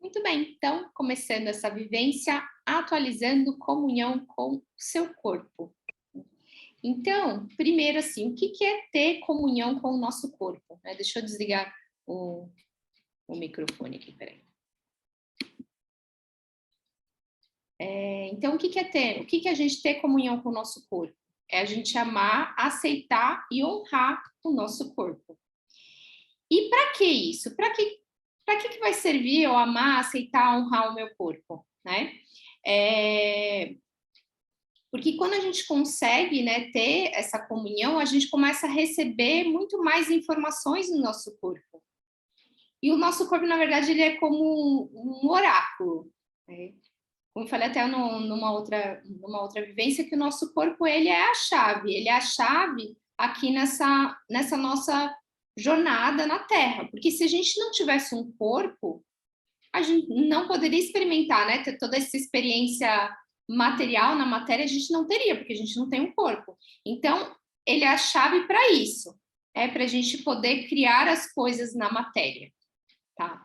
Muito bem, então, começando essa vivência, atualizando comunhão com o seu corpo. Então, primeiro assim, o que é ter comunhão com o nosso corpo? Né? Deixa eu desligar o microfone aqui, peraí. Então, o que é ter? O que é a gente ter comunhão com o nosso corpo? É a gente amar, aceitar e honrar o nosso corpo. E para que isso? Para que vai servir eu amar, aceitar, honrar o meu corpo, né? Porque quando a gente consegue, né, ter essa comunhão, a gente começa a receber muito mais informações no nosso corpo. E o nosso corpo, na verdade, ele é como um oráculo, né? Como eu falei até numa outra vivência, que o nosso corpo ele é a chave aqui nessa nossa jornada na Terra. Porque se a gente não tivesse um corpo, a gente não poderia experimentar, né? Ter toda essa experiência material na matéria, a gente não teria, porque a gente não tem um corpo. Então, ele é a chave para isso, para a gente poder criar as coisas na matéria, tá?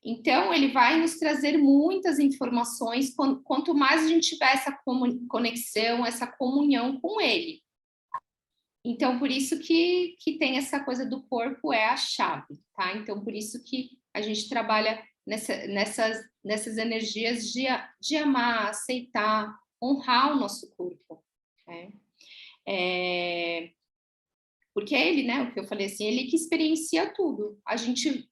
Então, ele vai nos trazer muitas informações, quanto mais a gente tiver essa conexão, essa comunhão com ele. Então, por isso que tem essa coisa do corpo é a chave, tá? Então, por isso que a gente trabalha nessas energias de amar, aceitar, honrar o nosso corpo, né? Porque ele, né, o que eu falei assim, ele que experiencia tudo. A gente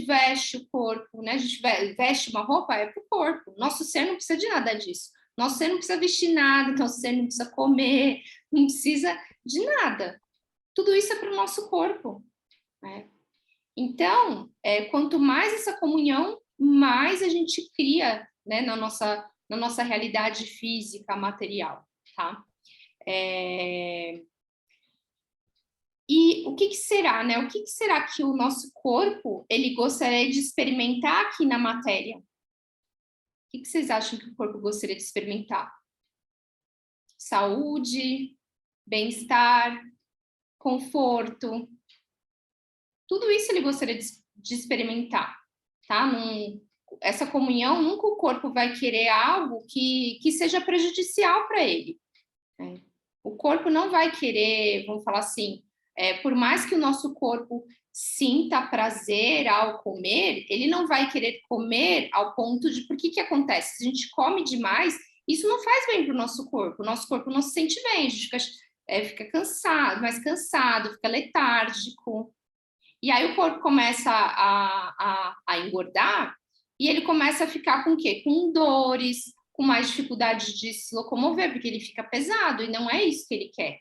veste o corpo, né? A gente veste uma roupa, é pro corpo. Nosso ser não precisa de nada disso. Nosso ser não precisa vestir nada, nosso ser não precisa comer, não precisa de nada. Tudo isso é para o nosso corpo, né? Então, quanto mais essa comunhão, mais a gente cria, né, na nossa realidade física, material, tá? E o que será, né? O que será que o nosso corpo ele gostaria de experimentar aqui na matéria? O que vocês acham que o corpo gostaria de experimentar? Saúde, bem-estar, conforto. Tudo isso ele gostaria de experimentar, tá? Essa comunhão, nunca o corpo vai querer algo que seja prejudicial para ele, né? O corpo não vai querer, vamos falar assim, por mais que o nosso corpo sinta prazer ao comer, ele não vai querer comer ao ponto de... Por que acontece? Se a gente come demais, isso não faz bem para o nosso corpo não se sente bem, a gente fica cansado, mais cansado, fica letárgico. E aí o corpo começa a engordar e ele começa a ficar com o quê? Com dores, com mais dificuldade de se locomover, porque ele fica pesado e não é isso que ele quer.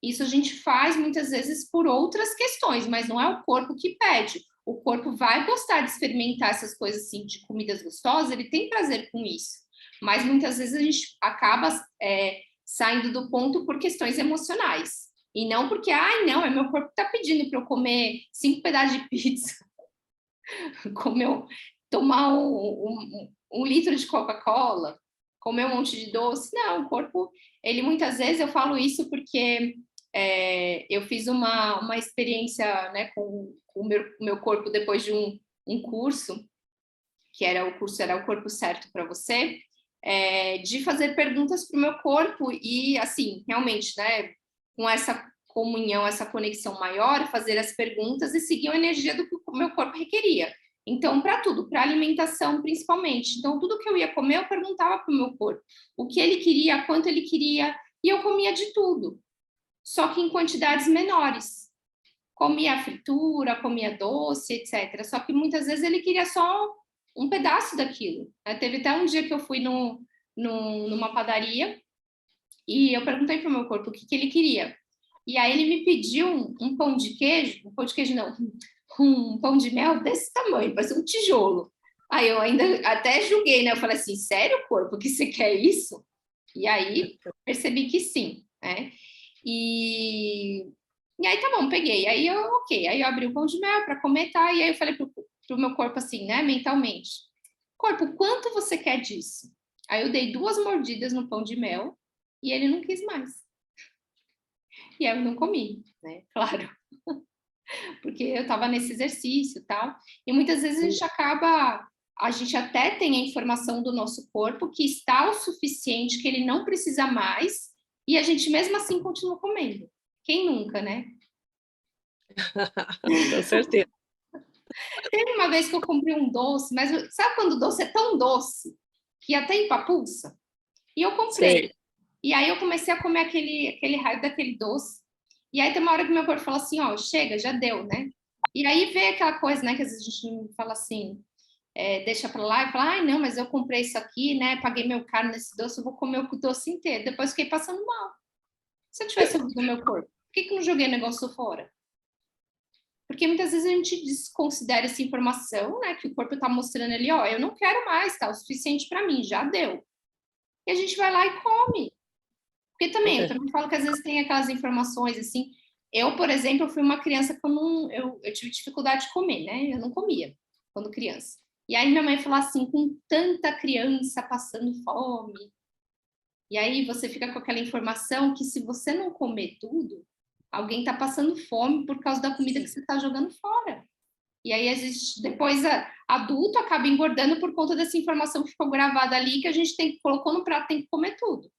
Isso a gente faz muitas vezes por outras questões, mas não é o corpo que pede. O corpo vai gostar de experimentar essas coisas assim, de comidas gostosas, ele tem prazer com isso. Mas muitas vezes a gente acaba saindo do ponto por questões emocionais. E não porque, ai, não, é meu corpo que está pedindo para eu comer 5 pedaços de pizza, tomar um litro de Coca-Cola, comer um monte de doce. Não, o corpo, ele muitas vezes, eu falo isso porque eu fiz uma experiência, né, com o meu corpo depois de um curso, que era o corpo certo para você, de fazer perguntas para o meu corpo e, assim, realmente, né, com essa comunhão, essa conexão maior, fazer as perguntas e seguir a energia do que o meu corpo requeria. Então, para tudo, para alimentação principalmente. Então, tudo que eu ia comer, eu perguntava para o meu corpo o que ele queria, quanto ele queria, e eu comia de tudo, só que em quantidades menores. Comia fritura, comia doce, etc. Só que muitas vezes ele queria só um pedaço daquilo. Teve até um dia que eu fui numa padaria e eu perguntei para o meu corpo o que ele queria. E aí ele me pediu um pão de queijo não, um pão de mel desse tamanho, parece um tijolo. Aí eu ainda até julguei, né? Eu falei assim, sério, corpo, que você quer isso? E aí percebi que sim, né? E aí tá bom, peguei. Aí eu abri o pão de mel para comer, tá? E aí eu falei pro meu corpo assim, né, mentalmente: corpo, quanto você quer disso? Aí eu dei 2 mordidas no pão de mel e ele não quis mais. E aí eu não comi, né? Claro. Porque eu estava nesse exercício e tal. E muitas vezes a gente acaba a gente até tem a informação do nosso corpo que está o suficiente, que ele não precisa mais, e a gente mesmo assim continua comendo. Quem nunca, né? Com certeza. Teve uma vez que eu comprei um doce, mas sabe quando o doce é tão doce que até empapuça? E eu comprei. Sei. E aí eu comecei a comer aquele raio daquele doce. E aí tem uma hora que meu corpo falou assim, ó, chega, já deu, né? E aí veio aquela coisa, né, que às vezes a gente fala assim, deixa pra lá e fala, ai, não, mas eu comprei isso aqui, né, paguei meu caro nesse doce, eu vou comer o doce inteiro. Depois fiquei passando mal. Se eu tivesse ouvido o meu corpo, por que eu não joguei o negócio fora? Porque muitas vezes a gente desconsidera essa informação, né, que o corpo tá mostrando ali, ó, eu não quero mais, tá o suficiente para mim, já deu. E a gente vai lá e come. Porque também, eu também falo que às vezes tem aquelas informações assim. Eu, por exemplo, fui uma criança que eu tive dificuldade de comer, né? Eu não comia quando criança. E aí minha mãe falou assim, com tanta criança passando fome. E aí você fica com aquela informação que se você não comer tudo, alguém tá passando fome por causa da comida que você tá jogando fora. E aí, a gente, depois, adulto acaba engordando por conta dessa informação que ficou gravada ali, que a gente colocou no prato, tem que comer tudo,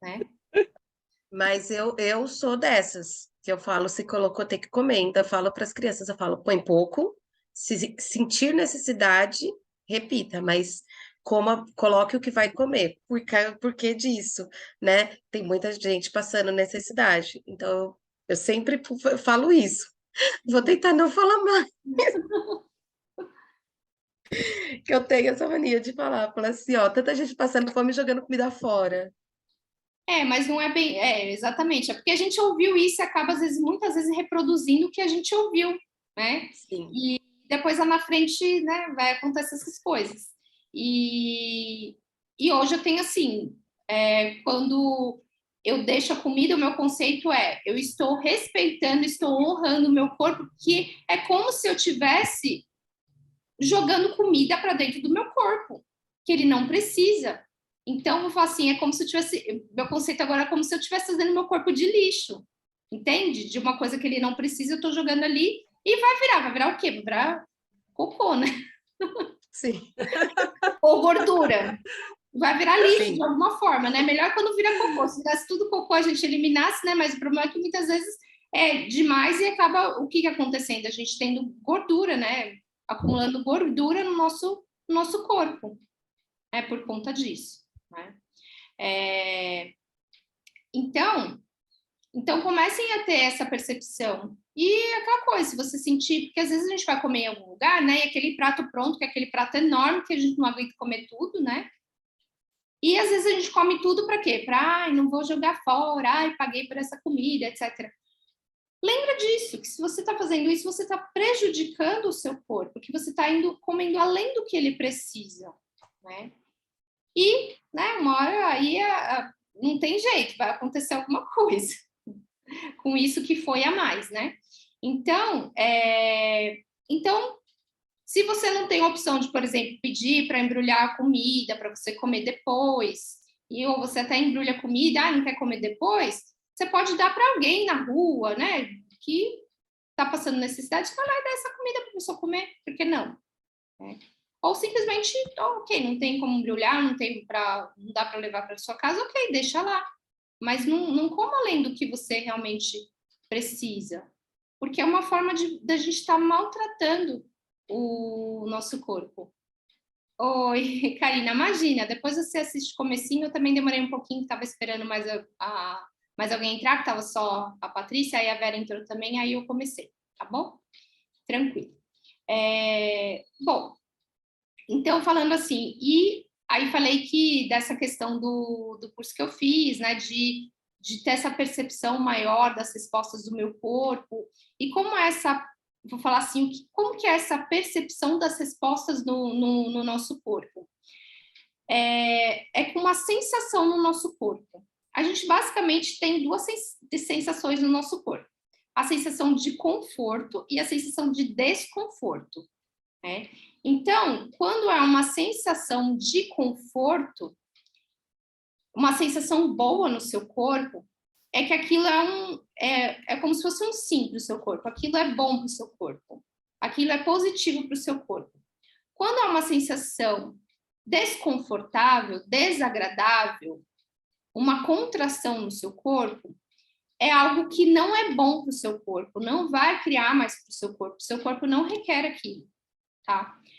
né? Mas eu sou dessas, que eu falo, se colocou, tem que comer. Ainda falo para as crianças, eu falo, põe pouco, se sentir necessidade, repita, mas coloque o que vai comer. Por que disso, né? Tem muita gente passando necessidade. Então, eu sempre falo isso. Vou tentar não falar mais, que eu tenho essa mania de falar assim, ó, tanta gente passando fome e jogando comida fora. Mas não é bem, exatamente, é porque a gente ouviu isso e acaba, às vezes, muitas vezes, reproduzindo o que a gente ouviu, né? Sim. E depois lá na frente, né, vai acontecer essas coisas. E, e hoje eu tenho assim, quando eu deixo a comida, o meu conceito é, eu estou respeitando, estou honrando o meu corpo, que é como se eu tivesse jogando comida para dentro do meu corpo, que ele não precisa. Então, eu vou falar assim, é como se eu tivesse, meu conceito agora é como se eu estivesse fazendo meu corpo de lixo, entende? De uma coisa que ele não precisa, eu estou jogando ali e vai virar o quê? Vai virar cocô, né? Sim, Ou gordura. Vai virar lixo de sim, alguma forma, né? Melhor quando vira cocô. Se virasse tudo cocô, a gente eliminasse, né? Mas o problema é que muitas vezes é demais e acaba o que que acontecendo? A gente tendo gordura, né? Acumulando gordura no nosso corpo, né? Por conta disso, né? É, então, então comecem a ter essa percepção. E aquela coisa, se você sentir, porque às vezes a gente vai comer em algum lugar, né? E aquele prato pronto, que é aquele prato enorme que a gente não aguenta comer tudo, né? E às vezes a gente come tudo para quê? Para, ai, não vou jogar fora, ai, paguei por essa comida, etc. Lembra disso, que se você está fazendo isso, você está prejudicando o seu corpo, que você está indo comendo além do que ele precisa, né? E, né, uma hora aí não tem jeito, vai acontecer alguma coisa com isso que foi a mais, né? Então, então se você não tem a opção de, por exemplo, pedir para embrulhar a comida para você comer depois, ou você até embrulha a comida, não quer comer depois, você pode dar para alguém na rua, né, que está passando necessidade, vai lá e dá essa comida para a pessoa comer, por que não? Né? Ou simplesmente, ok, não tem como embrulhar, não dá para levar para sua casa, ok, deixa lá. Mas não coma além do que você realmente precisa, porque é uma forma da gente estar maltratando o nosso corpo. Oi, Karina, imagina, depois você assiste o comecinho, eu também demorei um pouquinho, estava esperando mais alguém entrar, que estava só a Patrícia, aí a Vera entrou também, aí eu comecei, tá bom? Tranquilo. Bom, então falando assim, e aí falei que dessa questão do curso que eu fiz, né, de ter essa percepção maior das respostas do meu corpo, e como essa, vou falar assim, como que é essa percepção das respostas no nosso corpo? Com uma sensação no nosso corpo. A gente basicamente tem duas sensações no nosso corpo. A sensação de conforto e a sensação de desconforto, né? Então, quando é uma sensação de conforto, uma sensação boa no seu corpo, é que aquilo é como se fosse um sim para o seu corpo, aquilo é bom para o seu corpo, aquilo é positivo para o seu corpo. Quando há uma sensação desconfortável, desagradável, uma contração no seu corpo, é algo que não é bom para o seu corpo, não vai criar mais para o seu corpo não requer aquilo, tá?